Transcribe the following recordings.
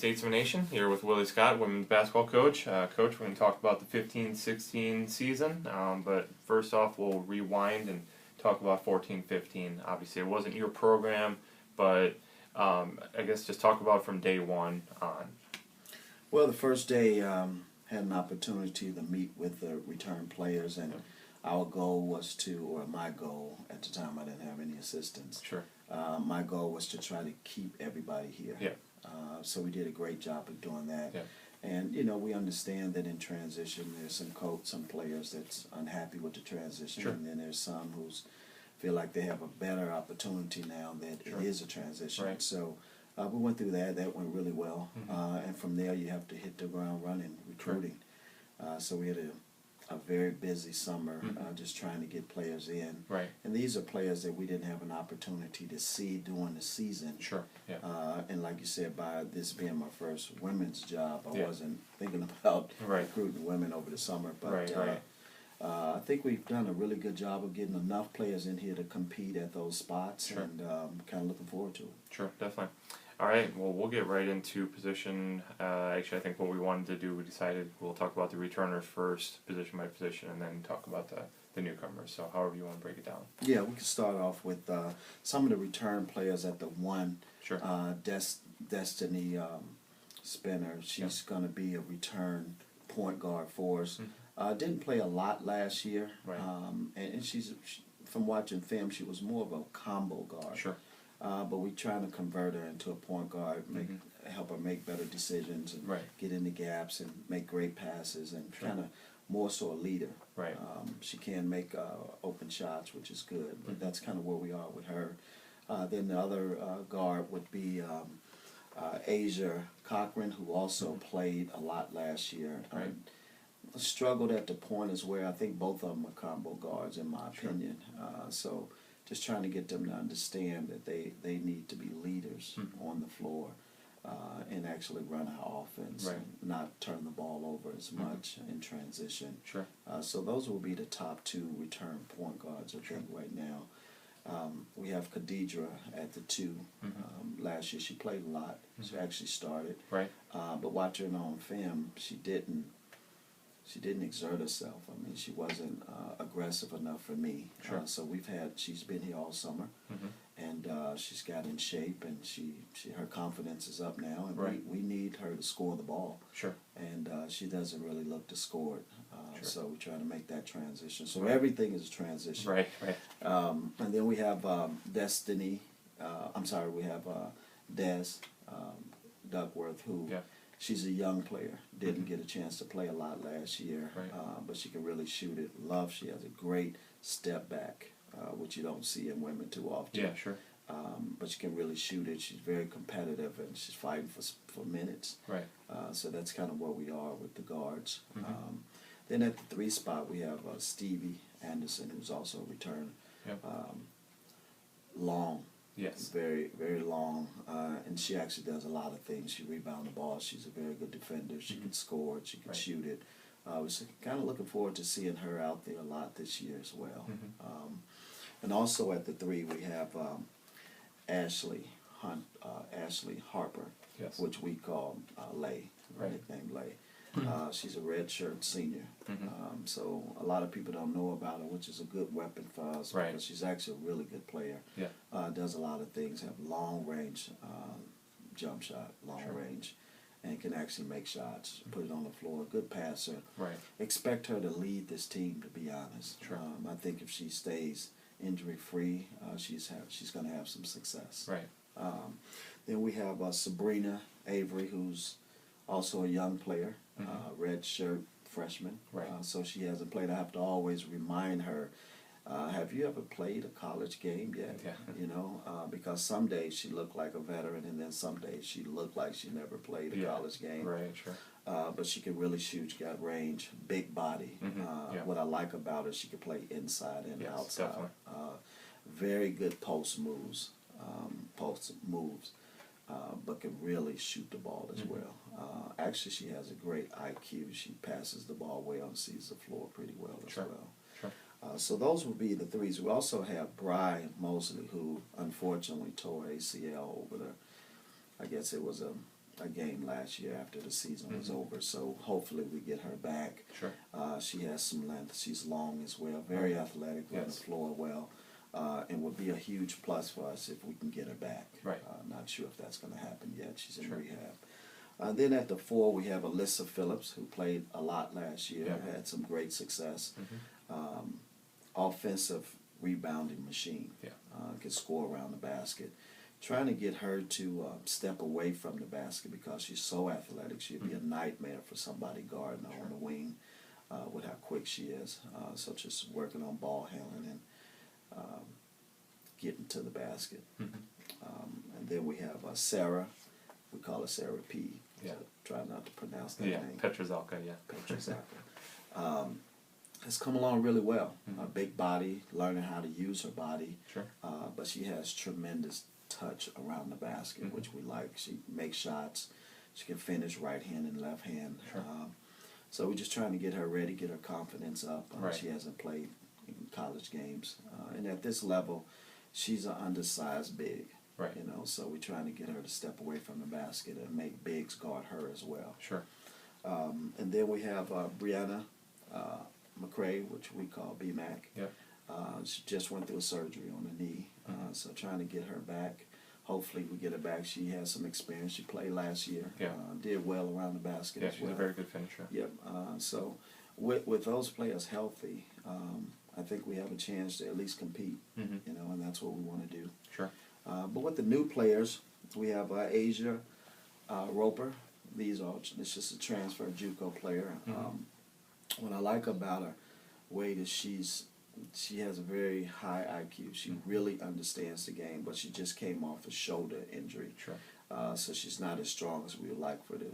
Statesman here with Willie Scott, women's basketball coach. Coach, we're going to talk about the 15-16 season, but first off, we'll rewind and talk about 14-15. Obviously, it wasn't your program, but I guess just talk about from day one on. Well, the first day had an opportunity to meet with the return players, and our goal was to, or my goal at the time, I didn't have any assistants. Sure. My goal was to try to keep everybody here. Yeah. So we did a great job of doing that. Yeah. And, we understand that in transition there's some players that's unhappy with the transition. Sure. And then there's some who feel like they have a better opportunity now that Sure. it is a transition. Right. So we went through that. That went really well. Mm-hmm. And from there you have to hit the ground running, recruiting. Sure. So we had a very busy summer, just trying to get players in. Right. And these are players that we didn't have an opportunity to see during the season. Sure. Yeah. And like you said, by this being my first women's job, I Yeah. wasn't thinking about Right. recruiting women over the summer. But Right. I think we've done a really good job of getting enough players in here to compete at those spots. Sure. And kind of looking forward to it. Sure, definitely. All right, well, we'll get right into position. Actually, I think what we wanted to do, we decided we'll talk about the returners first, position by position, and then talk about the newcomers. So however you want to break it down. Yeah, we can start off with some of the return players at the one. Sure. Destiny Spinner. She's going to be a return point guard for us. Didn't play a lot last year. Right. And from watching film, she was more of a combo guard. Sure. But we're trying to convert her into a point guard, help her make better decisions, and get in the gaps and make great passes, and kind of more so a leader. Right. She can make open shots, which is good, but that's kind of where we are with her. Then the other guard would be Asia Cochran, who also played a lot last year. Right. Struggled at the point is where I think both of them are combo guards, in my opinion. So just trying to get them to understand that they need to be leaders on the floor and actually run our offense and not turn the ball over as much in transition. Sure. So those will be the top two return point guards, I think, right now. We have Khadidra at the two. Last year she played a lot. She actually started. Right. But watching on film, she didn't exert herself. I mean, she wasn't aggressive enough for me. Sure. So she's been here all summer, and she's got in shape, and her confidence is up now, and we need her to score the ball. Sure. And she doesn't really look to score it. Sure. So we're trying to make that transition. So everything is a transition. Right. And then we have Destiny. We have Des Duckworth, who. Yeah. She's a young player. Didn't get a chance to play a lot last year, but she can really shoot it. She has a great step back, which you don't see in women too often. Yeah, sure. But she can really shoot it. She's very competitive, and she's fighting for minutes. Right. So that's kind of where we are with the guards. Then at the 3 spot, we have Stevie Anderson, who's also a return. Yep. Long. Yes. Very, very long, and she actually does a lot of things. She rebounds the ball. She's a very good defender. She can score it. She can shoot it. I was kind of looking forward to seeing her out there a lot this year as well. And also at the 3, we have Ashley Harper, which we call Lay, nicknamed Lay. She's a redshirt senior. So a lot of people don't know about her, which is a good weapon for us because she's actually a really good player. Yeah. Does a lot of things, have long range jump shot, long range, and can actually make shots, put it on the floor. Good passer. Right. Expect her to lead this team, to be honest. Sure. I think if she stays injury free, she's going to have some success. Right. Then we have Sabrina Avery, who's also a young player, red shirt freshman. Right. So she hasn't played. I have to always remind her, have you ever played a college game yet? Yeah. Because some days she looked like a veteran, and then some days she looked like she never played a college game. Right, sure. But she can really shoot. She got range, big body. What I like about her, she can play inside and outside. Very good post moves. But can really shoot the ball as well. Actually, she has a great IQ. She passes the ball well and sees the floor pretty well as well. Sure. So those would be the 3s. We also have Bri Mosley, who unfortunately tore ACL over I guess it was a a game last year after the season was over. So hopefully we get her back. Sure. She has some length. She's long as well. Very athletic, on the floor well. And would be a huge plus for us if we can get her back. Right. Not sure if that's going to happen yet. She's in rehab. Then at the 4, we have Alyssa Phillips, who played a lot last year, had some great success. Offensive rebounding machine. Can score around the basket. Trying to get her to step away from the basket because she's so athletic. She'd be a nightmare for somebody guarding her on the wing with how quick she is. So just working on ball handling and getting to the basket. And then we have Sarah. We call her Sarah P. So try not to pronounce that name. Petrzalka, Petrzalka. Has come along really well. A big body, learning how to use her body. Sure. But she has tremendous touch around the basket, which we like. She makes shots. She can finish right hand and left hand. Sure. So we're just trying to get her ready, get her confidence up. Right. She hasn't played in college games. And at this level, she's an undersized big. Right. You know, so we're trying to get her to step away from the basket and make bigs guard her as well. Sure. And then we have Brianna McCray, which we call BMAC. Yep. She just went through a surgery on the knee, so trying to get her back. Hopefully we get her back. She has some experience. She played last year. Did well around the basket as she's well. a very good finisher. Yep. So with those players healthy, I think we have a chance to at least compete. You know, and that's what we want to do. Sure. But with the new players, we have Asia Roper. This is a transfer JUCO player. What I like about her, Wade, is she has a very high IQ. She really understands the game, but she just came off a shoulder injury. Sure. So she's not as strong as we would like for her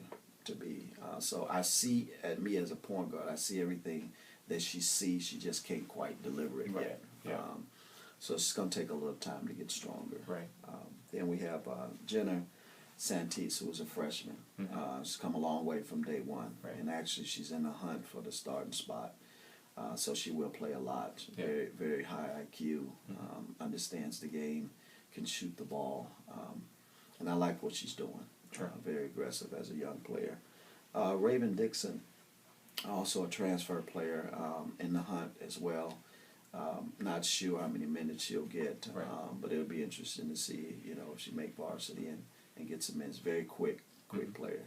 to be. So I see, at me as a point guard, I see everything that she sees. She just can't quite deliver it yet. So it's going to take a little time to get stronger. Right. Then we have Jenna Santis, who is a freshman. She's come a long way from day one. Right. And actually she's in the hunt for the starting spot. So she will play a lot. Very, very high IQ, understands the game, can shoot the ball. And I like what she's doing. Sure. Very aggressive as a young player. Raven Dixon, also a transfer player, in the hunt as well. Not sure how many minutes she'll get, but it'll be interesting to see, you know, if she make varsity and get some minutes. Very quick player.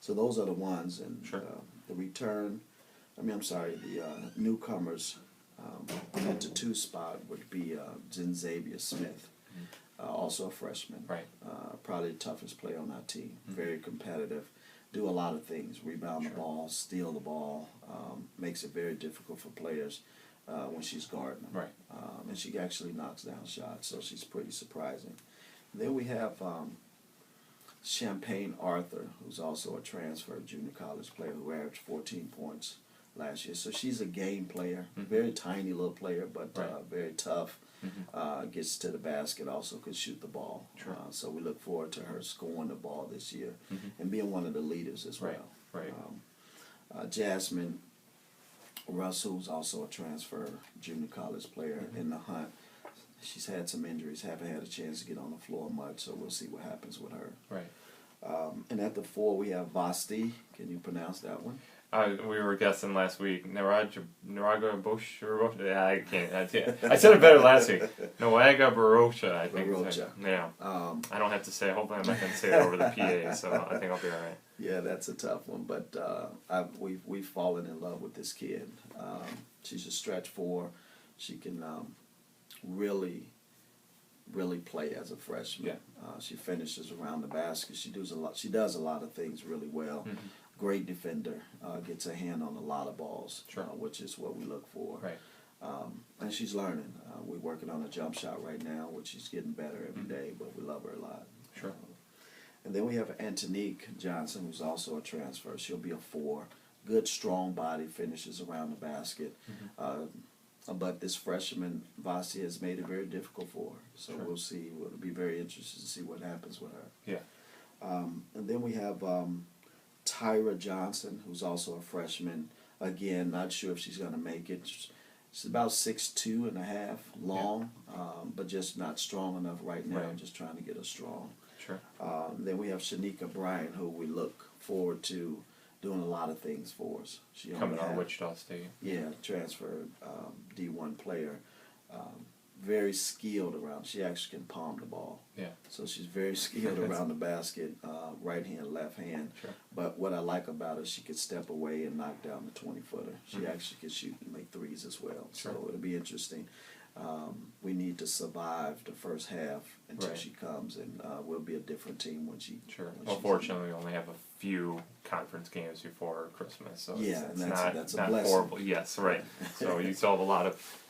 So those are the ones, and the return. The newcomers at the 2 spot would be Xavier Smith, also a freshman. Right. Probably the toughest player on our team. Very competitive. Do a lot of things. Rebound the ball, steal the ball. Makes it very difficult for players when she's guarding them. Right. And she actually knocks down shots, so she's pretty surprising. Then we have Champagne Arthur, who's also a transfer junior college player who averaged 14 points last year. So she's a game player, very tiny little player, but very tough. Gets to the basket, also can shoot the ball. Sure. So we look forward to her scoring the ball this year and being one of the leaders as well. Right. Jasmine Russell, who's also a transfer junior college player in the hunt. She's had some injuries, haven't had a chance to get on the floor much, so we'll see what happens with her. Right. And at the 4, we have Vasti. Can you pronounce that one? We were guessing last week. Naraga Bush. Yeah, I can't. I said it better last week. Noaga Barocha, I think. Barocha. Yeah. I don't have to say. Hopefully, I'm not going to say it over the PA. So I think I'll be all right. Yeah, that's a tough one, but we've fallen in love with this kid. She's a stretch 4. She can really play as a freshman. She finishes around the basket. She does a lot of things really well. Great defender, gets a hand on a lot of balls, which is what we look for. Right. And she's learning. We're working on a jump shot right now, which she's getting better every day, but we love her a lot. Sure. And then we have Antonique Johnson, who's also a transfer. She'll be a 4. Good, strong body, finishes around the basket. But this freshman, Vasi, has made it very difficult for her. So we'll see. It'll be very interesting to see what happens with her. Yeah. And then we have Tyra Johnson, who's also a freshman. Again, not sure if she's going to make it. She's about 6'2.5" long, but just not strong enough right now. Right. Just trying to get her strong. Sure. Then we have Shanika Bryan, who we look forward to doing a lot of things for us. She Coming out of Wichita State. Yeah, transferred D1 player. Very skilled around. She actually can palm the ball. Yeah. So she's very skilled around the basket, right hand, left hand. Sure. But what I like about her, she could step away and knock down the 20-footer. She actually can shoot and make threes as well. Sure. So it'll be interesting. We need to survive the first half until she comes, and we'll be a different team when she. Sure. When Unfortunately, we only have a few conference games before Christmas, so it's that's a not blessing. horrible. Yes, right. So you still have a lot of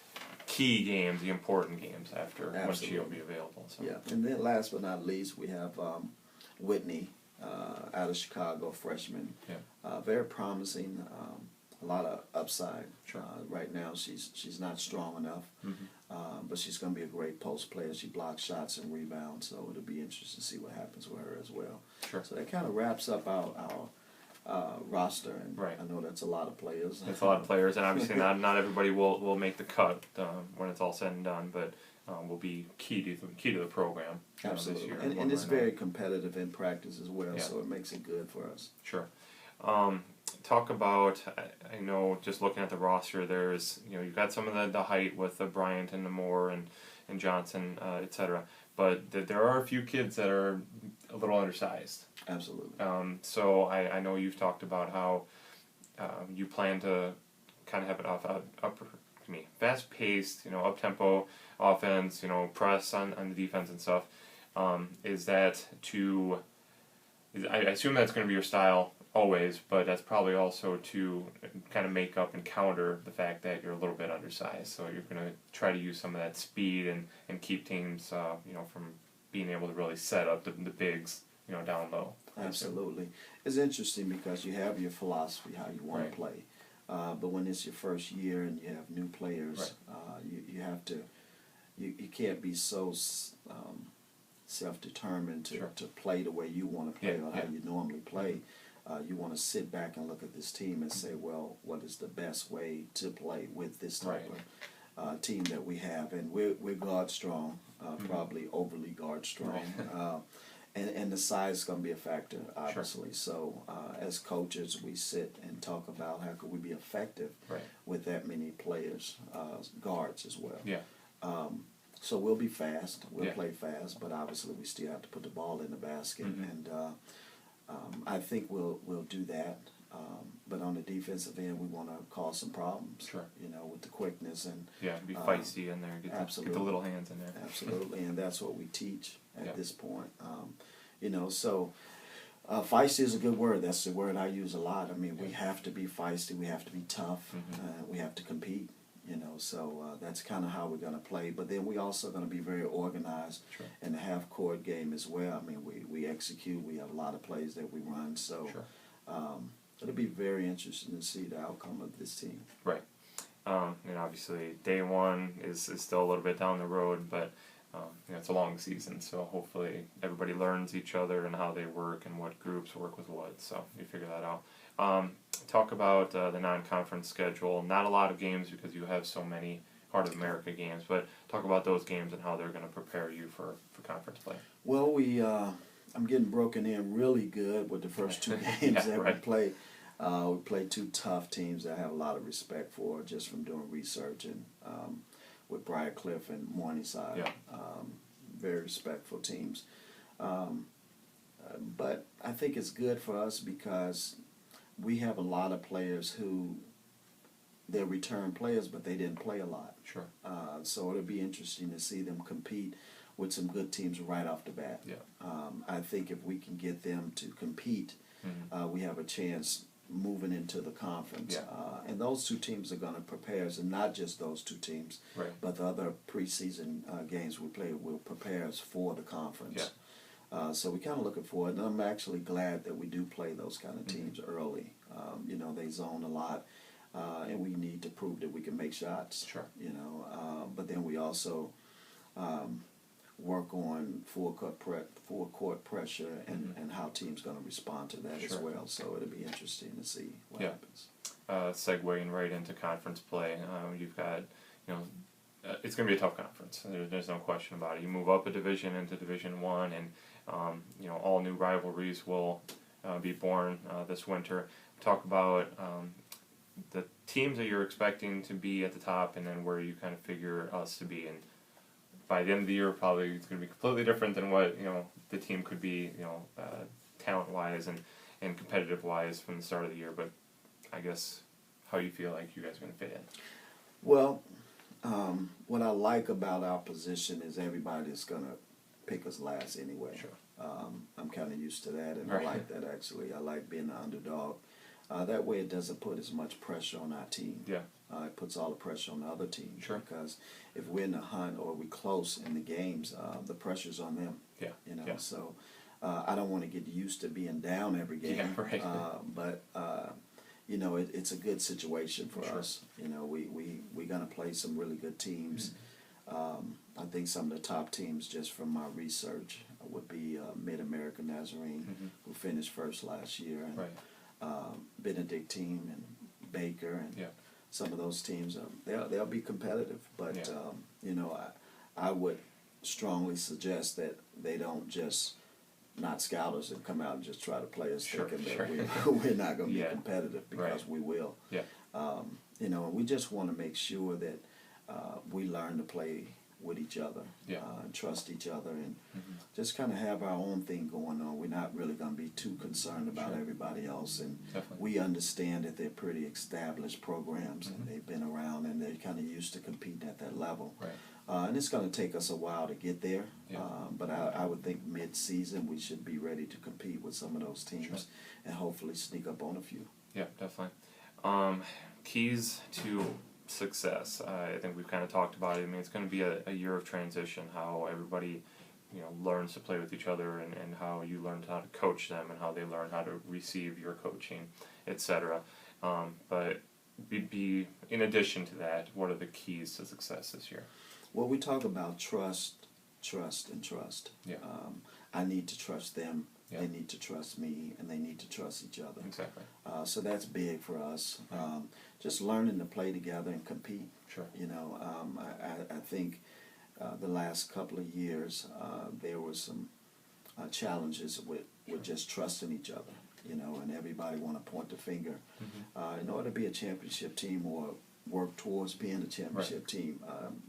key games, the important games after when she'll be available. So. Yeah, and then last but not least, we have Whitney out of Chicago, freshman. Yeah. Very promising. A lot of upside. Sure. Right now, she's not strong enough, but she's going to be a great post player. She blocks shots and rebounds, so it'll be interesting to see what happens with her as well. Sure. So that kind of wraps up our roster, and right. I know that's a lot of players. It's a lot of players, and obviously not everybody will make the cut when it's all said and done, but will be key to the program. Absolutely, this year and it's very competitive in practice as well, so it makes it good for us. Sure. Talk about, I know just looking at the roster, there's, you've got some of the height with the Bryant and the Moore and Johnson, etc. But there are a few kids that are a little undersized. Absolutely. So I know you've talked about how you plan to kind of have it fast-paced, up-tempo offense, press on the defense and stuff. Is that I assume that's going to be your style always, but that's probably also to kind of make up and counter the fact that you're a little bit undersized. So you're going to try to use some of that speed and keep teams, from being able to really set up the bigs, down low. Absolutely. It's interesting because you have your philosophy, how you want to play. But when it's your first year and you have new players, you have to, you can't be so self-determined to play the way you want to play or how you normally play. You want to sit back and look at this team and say, well, what is the best way to play with this type of team that we have? And we're guard strong, probably overly guard strong. And the size is going to be a factor, obviously. So as coaches, we sit and talk about how could we be effective with that many players, guards as well. Yeah. So we'll be fast. We'll play fast, but obviously we still have to put the ball in the basket. And I think we'll do that. But on the defensive end, we want to cause some problems. Sure. With the quickness and be feisty in there. Get the little hands in there. Absolutely, and that's what we teach at this point. So feisty is a good word. That's the word I use a lot. I mean, we have to be feisty. We have to be tough. We have to compete. So that's kind of how we're going to play. But then we also going to be very organized in the half-court game as well. I mean, we execute. We have a lot of plays that we run. So it'll be very interesting to see the outcome of this team. Right. And obviously, day one is still a little bit down the road, but it's a long season. So hopefully everybody learns each other and how they work and what groups work with what. So you figure that out. Talk about the non-conference schedule. Not a lot of games because you have so many Heart of America games, but talk about those games and how they're going to prepare you for conference play. Well, I'm getting broken in really good with the first two games that we play. We play two tough teams that I have a lot of respect for just from doing research and with Briarcliff and Morningside. Very respectful teams. But I think it's good for us because we have a lot of players who they're return players, but they didn't play a lot. Sure. So it'll be interesting to see them compete with some good teams right off the bat. I think if we can get them to compete, we have a chance moving into the conference. And those two teams are going to prepare us, and not just those two teams, but the other preseason games we play will prepare us for the conference. So we're kind of looking forward, and I'm actually glad that we do play those kind of teams early. They zone a lot, and we need to prove that we can make shots. But then we also work on full court pressure and how teams going to respond to that as well. So it'll be interesting to see what happens. Segueing right into conference play, you've got it's going to be a tough conference. There's no question about it. You move up a division into Division I, and All new rivalries will be born this winter. Talk about the teams that you're expecting to be at the top, and then where you kind of figure us to be. And by the end of the year, probably it's going to be completely different than what the team could be, talent-wise and competitive-wise from the start of the year. But I guess how you feel like you guys are going to fit in. Well, what I like about our position is everybody's going to pick us last anyway. Sure. I'm kind of used to that, and Right. I like that actually. I like being the underdog. That way it doesn't put as much pressure on our team. Yeah. It puts all the pressure on the other team. Sure. Because if we're in the hunt or we're close in the games, the pressure's on them. Yeah. Yeah. So I don't want to get used to being down every game. Yeah, right. But it's a good situation for Sure. us. We're going to play some really good teams. Mm-hmm. I think some of the top teams, just from my research, would be Mid-America Nazarene, Mm-hmm. who finished first last year, and Right. Benedictine and Baker, and Yeah. some of those teams. They'll be competitive, but Yeah. I would strongly suggest that they don't just not scout us and come out and just try to play us Sure, thinking sure. that we're not going to be Yeah. competitive, because Right. we will. Yeah. And we just want to make sure that we learn to play with each other, Yeah. and trust each other, and Mm-hmm. just kind of have our own thing going on. We're not really going to be too concerned about Sure. everybody else, and Definitely. we understand that they're pretty established programs, and Mhm. they've been around, and they're kind of used to competing at that level. Right. And it's going to take us a while to get there, Yeah. but I would think mid-season we should be ready to compete with some of those teams, Sure. and hopefully sneak up on a few. Yeah, definitely. Keys to success. I think we've kind of talked about it. I mean, it's going to be a year of transition, how everybody, learns to play with each other, and how you learn how to coach them, and how they learn how to receive your coaching, etc. But in addition to that, what are the keys to success this year? Well, we talk about trust, and trust. Yeah. I need to trust them. Yeah. They need to trust me, and they need to trust each other. Exactly. So that's big for us. Right. Just learning to play together and compete. Sure. I think the last couple of years there were some challenges with just trusting each other. And everybody want to point the finger. Mm-hmm. In order to be a championship team or work towards being a championship team,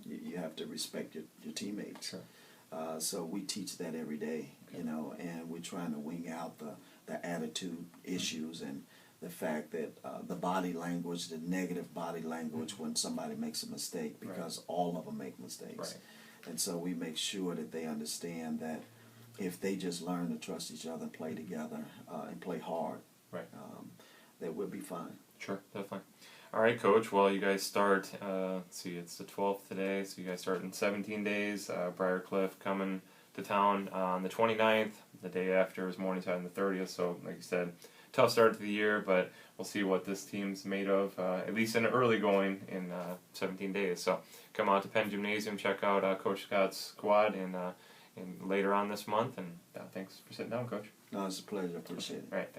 you have to respect your teammates. Sure. So we teach that every day, Okay. and we're trying to wing out the attitude issues and the fact that the body language, the negative body language when somebody makes a mistake, because all of them make mistakes. Right. And so we make sure that they understand that if they just learn to trust each other and play together and play hard, Right. that we'll be fine. Sure, definitely. All right, Coach. Well, you guys start, let's see, it's the 12th today, so you guys start in 17 days. Briarcliff coming to town on the 29th. The day after is Morningside on the 30th, so like you said, tough start to the year, but we'll see what this team's made of, at least in early going in 17 days. So come out to Penn Gymnasium, check out Coach Scott's squad and later on this month, and thanks for sitting down, Coach. No, it's a pleasure. I appreciate it. All right.